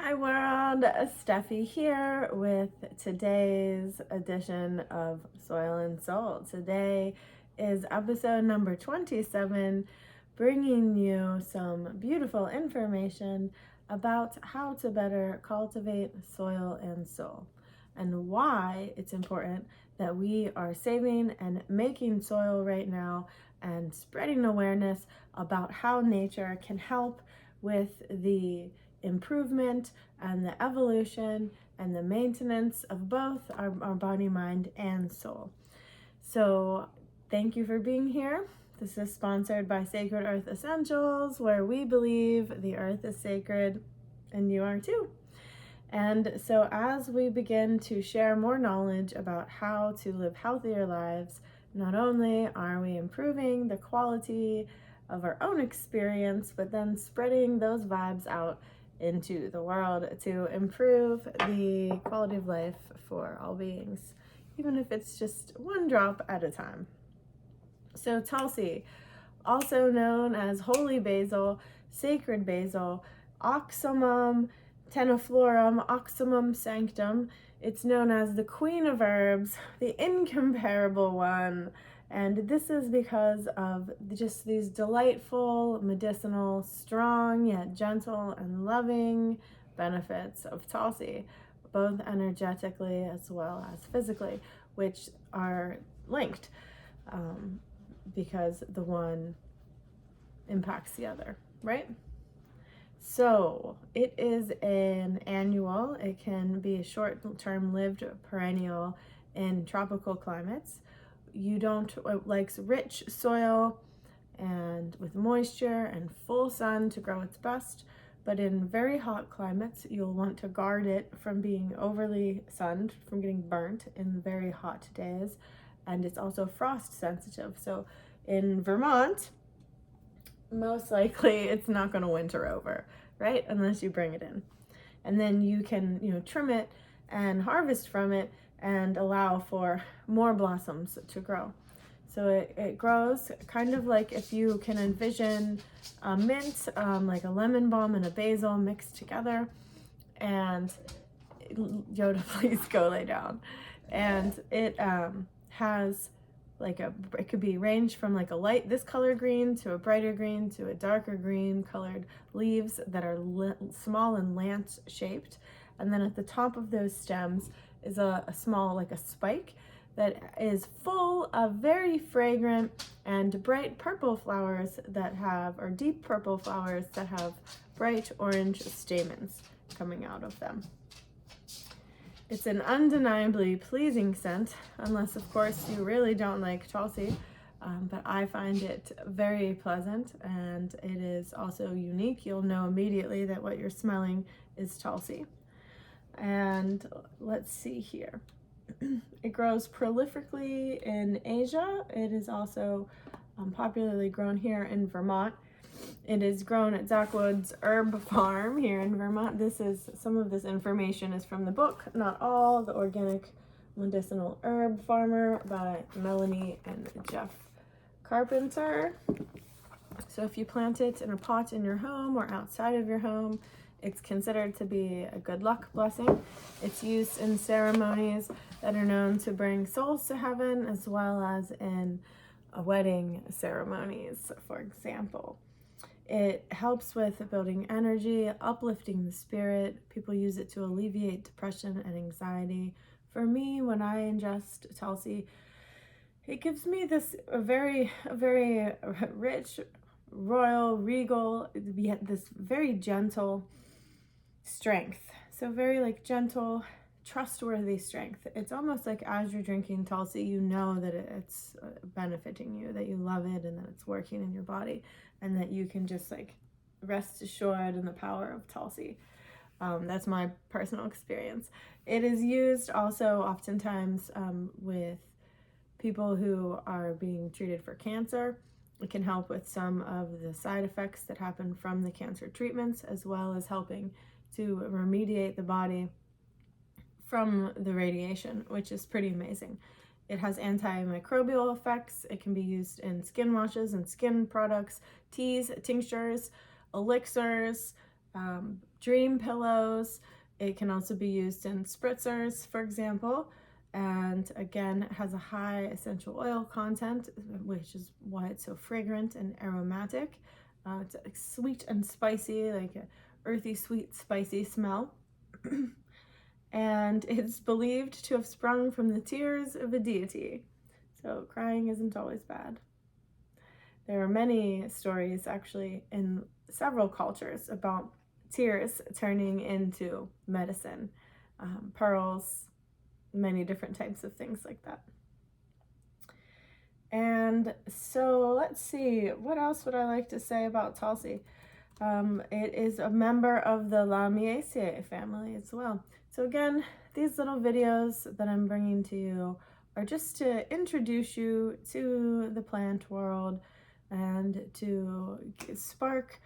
Hi world, Steffi here with today's edition of Soil and Soul. Today is episode number 27, bringing you some beautiful information about how to better cultivate soil and soul, and why it's important that we are saving and making soil right now and spreading awareness about how nature can help with the improvement and the evolution and the maintenance of both our body, mind, and soul. So thank you for being here. This is sponsored by Sacred Earth Essentials, where we believe the earth is sacred and you are too. And so as we begin to share more knowledge about how to live healthier lives, not only are we improving the quality of our own experience, but then spreading those vibes out into the world to improve the quality of life for all beings, even if it's just one drop at a time. So Tulsi, also known as holy basil, sacred basil, oxymum teniflorum, oxymum sanctum, it's known as the queen of herbs, the incomparable one. And this is because of just these delightful, medicinal, strong, yet gentle and loving benefits of Tulsi, both energetically as well as physically, which are linked because the one impacts the other, right? So it is an annual, it can be a short-term lived perennial in tropical climates. You don't likes rich soil and with moisture and full sun to grow its best, but in very hot climates you'll want to guard it from being overly sunned, from getting burnt in very hot days. And it's also frost sensitive, so in Vermont most likely it's not going to winter over, right, unless you bring it in. And then you can trim it and harvest from it and allow for more blossoms to grow. So it grows kind of like if you can envision a mint, like a lemon balm and a basil mixed together. And Yoda, please go lay down. And it has it could be range from like a light this color green to a brighter green to a darker green colored leaves that are small and lance shaped. And then at the top of those stems is a small, like a spike that is full of very fragrant and bright purple flowers that have, or deep purple flowers that have bright orange stamens coming out of them. It's an undeniably pleasing scent, unless of course you really don't like Tulsi, but I find it very pleasant, and it is also unique. You'll know immediately that what you're smelling is Tulsi. And let's see here. It grows prolifically in Asia. It is also popularly grown here in Vermont. It is grown at Zach Wood's Herb Farm here in Vermont. Some of this information is from the book, Not All, The Organic Medicinal Herb Farmer by Melanie and Jeff Carpenter. So if you plant it in a pot in your home or outside of your home, it's considered to be a good luck blessing. It's used in ceremonies that are known to bring souls to heaven, as well as in wedding ceremonies, for example. It helps with building energy, uplifting the spirit. People use it to alleviate depression and anxiety. For me, when I ingest Tulsi, it gives me this very rich, royal, regal, yet this very gentle strength. So very gentle, trustworthy strength. It's almost like as you're drinking Tulsi, you know that it's benefiting you, that you love it, and that it's working in your body, and that you can just rest assured in the power of Tulsi. That's my personal experience. It is used also oftentimes with people who are being treated for cancer. It can help with some of the side effects that happen from the cancer treatments, as well as helping to remediate the body from the radiation, which is pretty amazing. It has antimicrobial effects. It can be used in skin washes and skin products, teas, tinctures, elixirs, dream pillows. It can also be used in spritzers, for example. And again, it has a high essential oil content, which is why it's so fragrant and aromatic. It's sweet and spicy, like an earthy, sweet, spicy smell. And it's believed to have sprung from the tears of a deity. So crying isn't always bad. There are many stories actually in several cultures about tears turning into medicine, pearls, many different types of things like that. And so let's see, what else would I like to say about Tulsi? It is a member of the Lamiaceae family as well. So again, these little videos that I'm bringing to you are just to introduce you to the plant world and to spark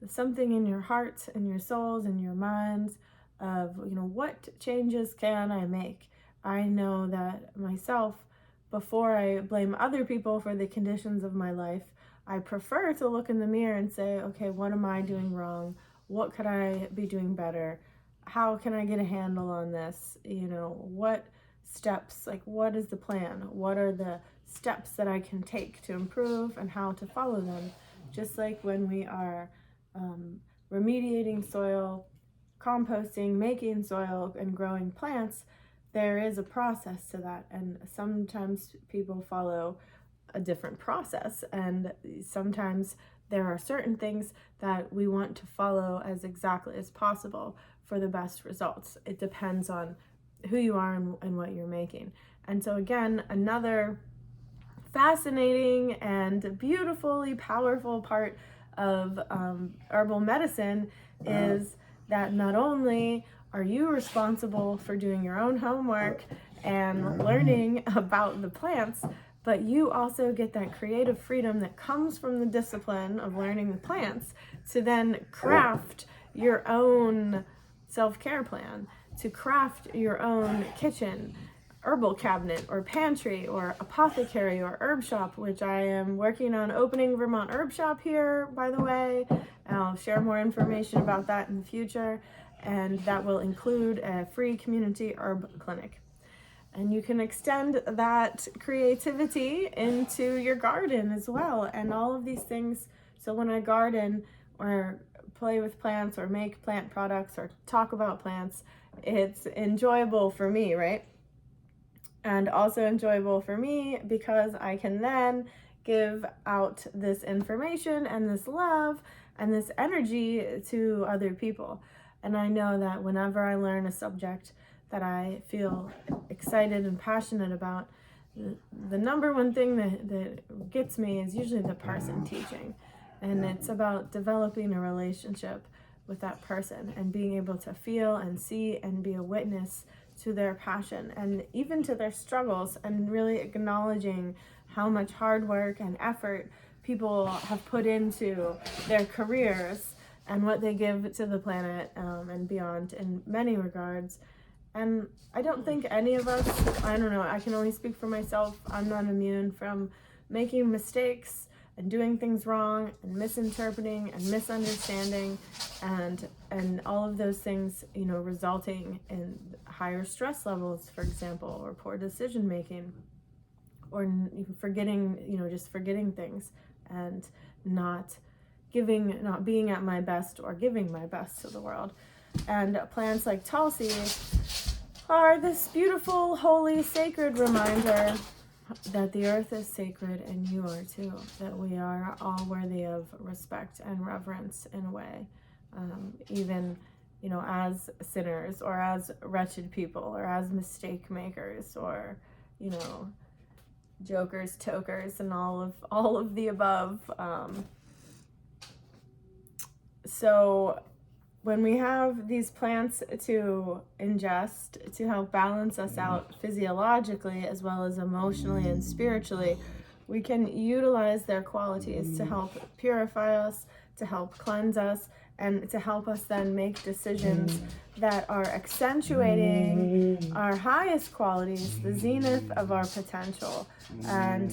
something in your hearts and your souls and your minds of, what changes can I make? I know that myself, before I blame other people for the conditions of my life, I prefer to look in the mirror and say, okay, what am I doing wrong? What could I be doing better? How can I get a handle on this? What steps, what is the plan? What are the steps that I can take to improve and how to follow them? Just like when we are remediating soil, composting, making soil, and growing plants, there is a process to that. And sometimes people follow a different process, and sometimes there are certain things that we want to follow as exactly as possible for the best results. It depends on who you are and what you're making. And so again, another fascinating and beautifully powerful part of herbal medicine is that not only are you responsible for doing your own homework and learning about the plants, but you also get that creative freedom that comes from the discipline of learning the plants to then craft your own self-care plan, to craft your own kitchen, herbal cabinet or pantry or apothecary or herb shop, which I am working on opening Vermont Herb Shop here, by the way. I'll share more information about that in the future, and that will include a free community herb clinic. And you can extend that creativity into your garden as well, and all of these things. So when I garden or play with plants or make plant products or talk about plants, it's enjoyable for me, right? And also enjoyable for me because I can then give out this information and this love and this energy to other people. And I know that whenever I learn a subject that I feel excited and passionate about, the number one thing that gets me is usually the person teaching. And it's about developing a relationship with that person and being able to feel and see and be a witness to their passion and even to their struggles, and really acknowledging how much hard work and effort people have put into their careers and what they give to the planet and beyond in many regards. And I don't think any of us, I don't know, I can only speak for myself, I'm not immune from making mistakes and doing things wrong and misinterpreting and misunderstanding and all of those things, resulting in higher stress levels, for example, or poor decision making, or even forgetting, just forgetting things and not being at my best or giving my best to the world. And plants like Tulsi are this beautiful, holy, sacred reminder that the earth is sacred and you are too, that we are all worthy of respect and reverence in a way, even, as sinners or as wretched people or as mistake makers or, jokers, tokers, and all of the above. So when we have these plants to ingest to help balance us out physiologically as well as emotionally and spiritually, we can utilize their qualities to help purify us, to help cleanse us, and to help us then make decisions that are accentuating our highest qualities, the zenith of our potential, and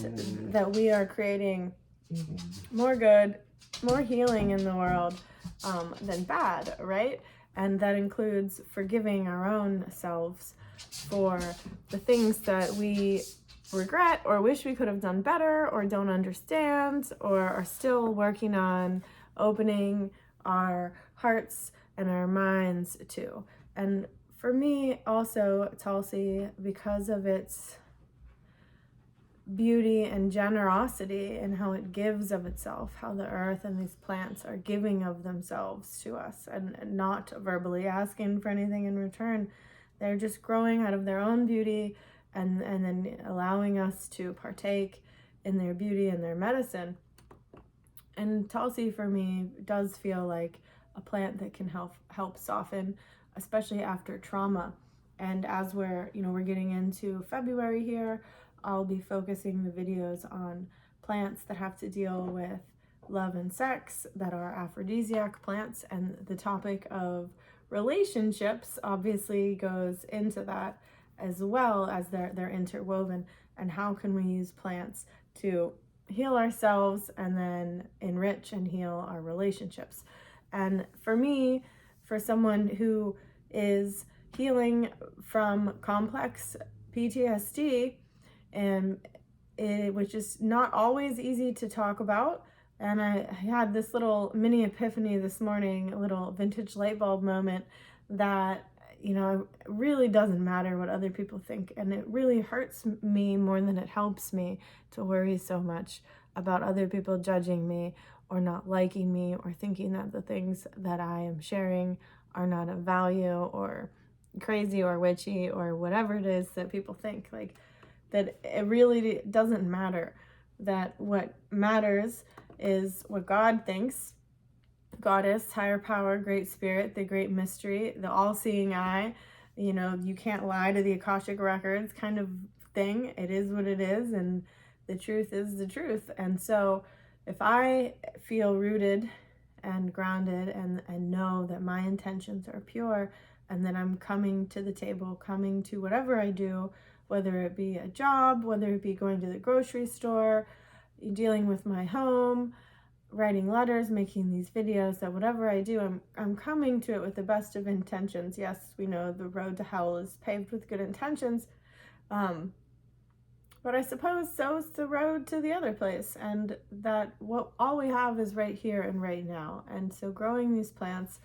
that we are creating more good, more healing in the world than bad, right? And that includes forgiving our own selves for the things that we regret or wish we could have done better or don't understand or are still working on opening our hearts and our minds to. And for me also, Tulsi, because of its beauty and generosity and how it gives of itself, how the earth and these plants are giving of themselves to us and not verbally asking for anything in return. They're just growing out of their own beauty and then allowing us to partake in their beauty and their medicine. And Tulsi for me does feel like a plant that can help soften, especially after trauma. And as we're getting into February here, I'll be focusing the videos on plants that have to deal with love and sex, that are aphrodisiac plants, and the topic of relationships obviously goes into that as well, as they're interwoven. And how can we use plants to heal ourselves and then enrich and heal our relationships? And for me, for someone who is healing from complex PTSD, which is not always easy to talk about. And I had this little mini epiphany this morning, a little vintage light bulb moment that, it really doesn't matter what other people think. And it really hurts me more than it helps me to worry so much about other people judging me or not liking me or thinking that the things that I am sharing are not of value or crazy or witchy or whatever it is that people think. Like, that it really doesn't matter. That what matters is what God thinks. Goddess, higher power, great spirit, the great mystery, the all-seeing eye, you can't lie to the Akashic records kind of thing. It is what it is, and the truth is the truth. And so if I feel rooted and grounded and know that my intentions are pure and that I'm coming to the table, coming to whatever I do, whether it be a job, whether it be going to the grocery store, dealing with my home, writing letters, making these videos, that whatever I do, I'm coming to it with the best of intentions. Yes, we know the road to hell is paved with good intentions, but I suppose so is the road to the other place, and that all we have is right here and right now. And so growing these plants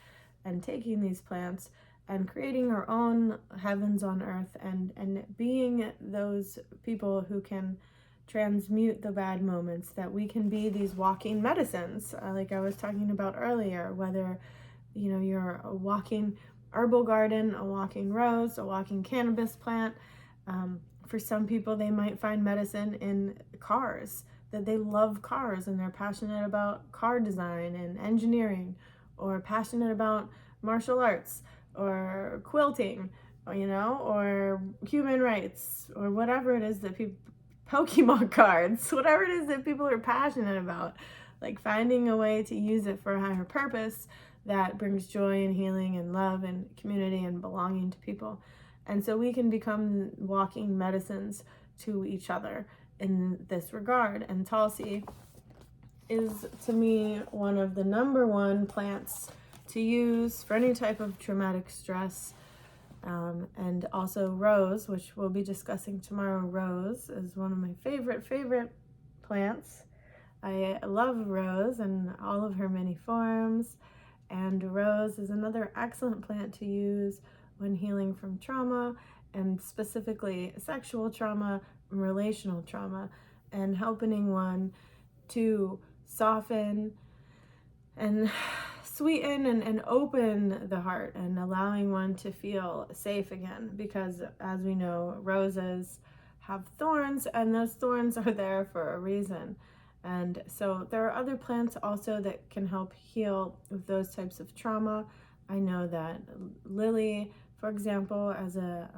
and taking these plants and creating our own heavens on earth and being those people who can transmute the bad moments, that we can be these walking medicines, like I was talking about earlier, whether you're a walking herbal garden, a walking rose, a walking cannabis plant. For some people, they might find medicine in cars, that they love cars and they're passionate about car design and engineering, or passionate about martial arts or quilting, or human rights, or whatever it is that people, Pokemon cards, whatever it is that people are passionate about, like finding a way to use it for a higher purpose that brings joy and healing and love and community and belonging to people. And so we can become walking medicines to each other in this regard. And Tulsi is, to me, one of the number one plants to use for any type of traumatic stress. And also rose, which we'll be discussing tomorrow. Rose is one of my favorite plants. I love rose and all of her many forms. And rose is another excellent plant to use when healing from trauma, and specifically sexual trauma and relational trauma, and helping one to soften and sweeten and open the heart, and allowing one to feel safe again. Because as we know, roses have thorns, and those thorns are there for a reason. And so there are other plants also that can help heal with those types of trauma. I know that lily, for example, as a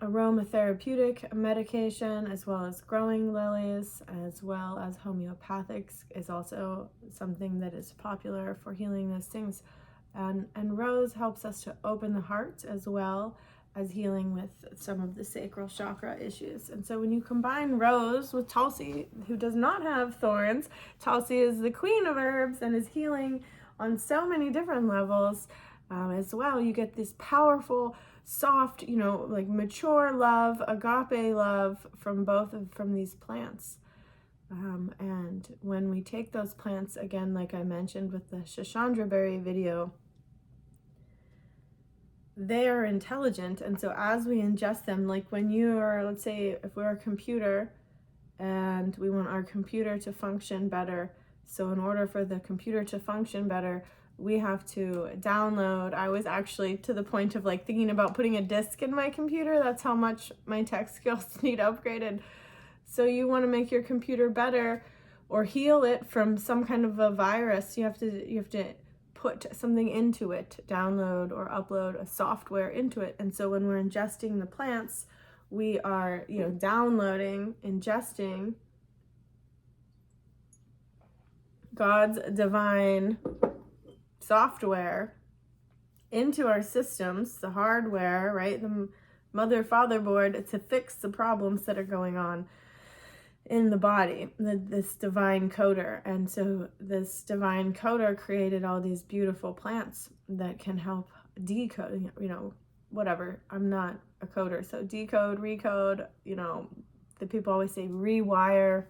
aromatherapeutic medication, as well as growing lilies, as well as homeopathics, is also something that is popular for healing those things. And rose helps us to open the heart as well, as healing with some of the sacral chakra issues. And so when you combine rose with Tulsi, who does not have thorns, Tulsi is the queen of herbs and is healing on so many different levels as well. You get this powerful, soft, like mature love, agape love from these plants. And when we take those plants, again, like I mentioned with the Shashandra berry video, they are intelligent. And so as we ingest them, like when you are, let's say, if we're a computer and we want our computer to function better, so in order for the computer to function better, we have to download. I was actually to the point of like thinking about putting a disk in my computer. That's how much my tech skills need upgraded. So you want to make your computer better or heal it from some kind of a virus. You have to put something into it, download or upload a software into it. And so when we're ingesting the plants, we are, downloading, ingesting God's divine software into our systems, the hardware, right? The mother father board to fix the problems that are going on in the body, this divine coder. And so this divine coder created all these beautiful plants that can help decode, whatever. I'm not a coder, so decode, recode, the people always say rewire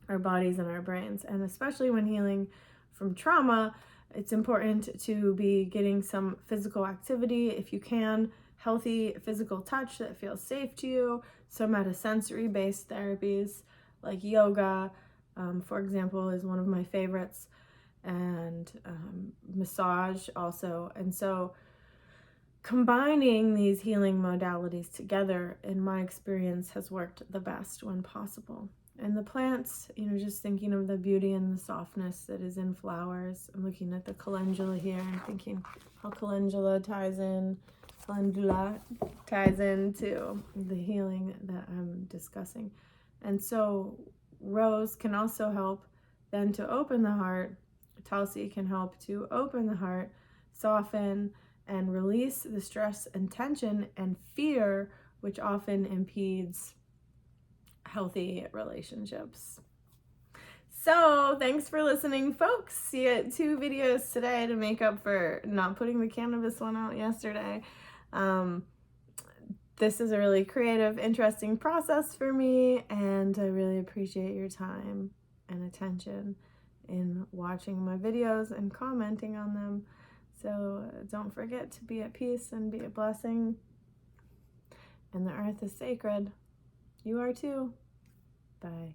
our bodies and our brains. And especially when healing from trauma, it's important to be getting some physical activity if you can, healthy physical touch that feels safe to you, somatosensory based therapies like yoga, for example, is one of my favorites, and massage also. And so combining these healing modalities together, in my experience, has worked the best when possible. And the plants, just thinking of the beauty and the softness that is in flowers. I'm looking at the calendula here and thinking how calendula ties into the healing that I'm discussing. And so rose can also help then to open the heart. Tulsi can help to open the heart, soften and release the stress and tension and fear, which often impedes healthy relationships. So thanks for listening, folks. You get 2 videos today to make up for not putting the cannabis one out yesterday. This is a really creative, interesting process for me, and I really appreciate your time and attention in watching my videos and commenting on them. So don't forget to be at peace and be a blessing. And the earth is sacred. You are too. Bye.